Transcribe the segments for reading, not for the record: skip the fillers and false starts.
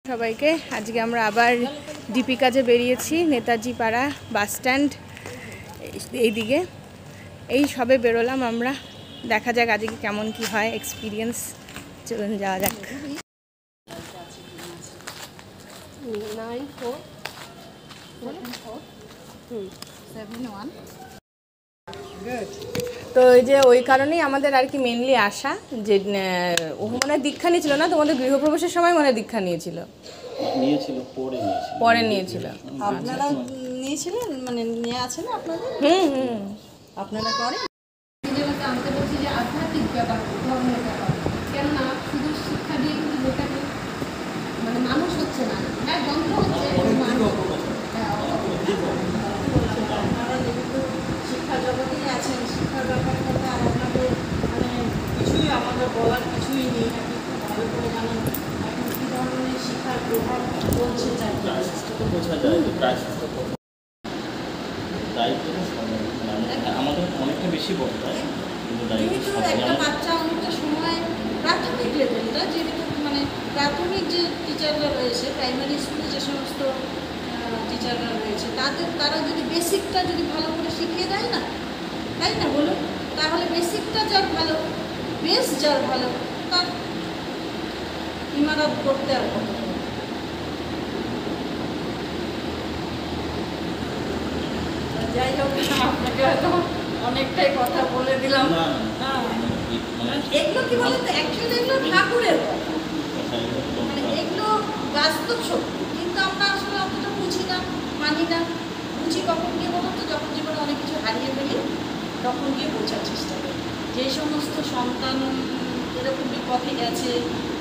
সবাইকে আজকে আমরা আবার ডিপি কাজে বেরিয়েছি নেতাজি পাড়া বাস স্ট্যান্ড এইদিকে এই সবে বেরোলাম আমরা দেখা যাক আজকে কেমন কি হয় এক্সপিরিয়েন্স চলুন যাওয়া যাক তো এই যে ওই কারণেই আমাদের আর কি মেনলি আসা যে ও মানে দীক্ষা নিয়েছিল না তোমাদের গৃহপ্রবেশের সময় মানে দীক্ষা নিয়েছিল পরে নিয়েছিল আপনারা নিয়েছিলেন মানে নিয়ে আছেন আপনাদের আপনারা করেন জানতে বলছি যে আধ্যাত্মিক ব্যাপার ধর্মের ব্যাপার কেননা শুধু শিক্ষা দিয়ে কিন্তু লোকের মানে মানুষ হচ্ছে না হ্যাঁ যন্ত্র হচ্ছে আপনারা যেহেতু শিক্ষা জগতেই আছেন শিক্ষার ব্যাপারে কথা আর আপনাদের মানে কিছুই আমাদের বলার কিছুই নেই আপনি খুব ভালো করে জানেন এখন কী ধরনের শিক্ষার প্রভাব চলছে আমাদের অনেকটা বেশি বলতে হয় যেহেতু একটা বাচ্চা অনেকটা সময় প্রাথমিক লেভেলটা যেহেতু মানে প্রাথমিক যে টিচাররা রয়েছে প্রাইমারি স্কুলে যে সমস্ত টিচাররা রয়েছে তারা যদি বেসিকটা যদি ভালো করে শিখিয়ে দেয় না তাই না বলুন তাহলে বেসিকটা যার ভালো বেস যার ভালো তার ইমারত করতে আর কত যাই হোক আপনাকে হয়তো অনেকটাই কথা বলে দিলাম এগুলো কি বলেন তো অ্যাকচুয়ালি এগুলো ঠাকুরের কথা মানে এগুলো বাস্তব সত্যি কিন্তু আমরা আসলে অতটা বুঝি না মানি না বুঝি কখন গিয়ে বলুন তো যখন জীবনে অনেক কিছু হারিয়ে ফেলি তখন গিয়ে বোঝার চেষ্টা করি যে সমস্ত সন্তান এরকম বিপথে গেছে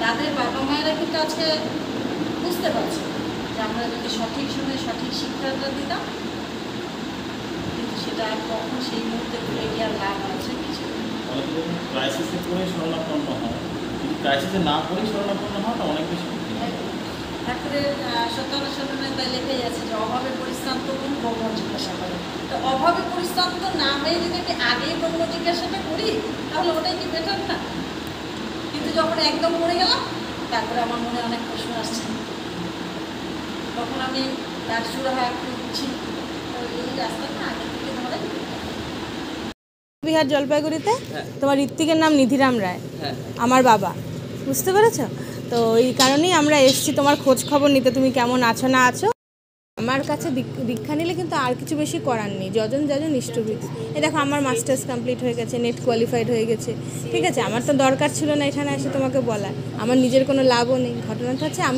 তাদের বাবা মায়েরা কিন্তু আজকে বুঝতে পারছে যে আমরা যদি সঠিক সময়ে সঠিক শিক্ষাটা দিতাম কিন্তু সেটা আর কখন সেই মুহূর্তে ভুলে গিয়ে আর লাভ আছে কিছু ক্রাইসিসে পড়ে শরণাপন্ন হয় যদি ক্রাইসিসে না পড়ে শরণাপন্ন হয় তা অনেক বেশি ঠাকুরের 57 তাই লেখাই আছে যে অভাবে পরিশ্রান্ত কোন ব্রহ্ম জিজ্ঞাসা করে তো অভাবে পরিশ্রান্ত না হয়ে যদি আমি আগেই ব্রহ্ম জিজ্ঞাসাটা করি তাহলে ওটাই কি বেটার না কিন্তু যখন একদম পড়ে গেলাম তারপরে আমার মনে অনেক প্রশ্ন আসছে তখন আমি তার সুরাহা একটু বুঝছি এই রাস্তাটা আগে থেকে ধরে বিহার জলপাইগুড়িতে তোমার ঋত্বিকের নাম নিধিরাম রায় আমার বাবা বুঝতে পেরেছ তো এই কারণেই আমরা এসেছি তোমার খোঁজ খবর নিতে তুমি কেমন আছো না আছো আমার কাছে দীক্ষা নিলে কিন্তু আর কিছু বেশি করার নেই যজন যাজন ইষ্টবৃত্তি এই দেখো আমার মাস্টার্স কমপ্লিট হয়ে গেছে নেট কোয়ালিফাইড হয়ে গেছে ঠিক আছে আমার তো দরকার ছিল না এখানে এসে তোমাকে বলার আমার নিজের কোনো লাভও নেই ঘটনাটা হচ্ছে আমি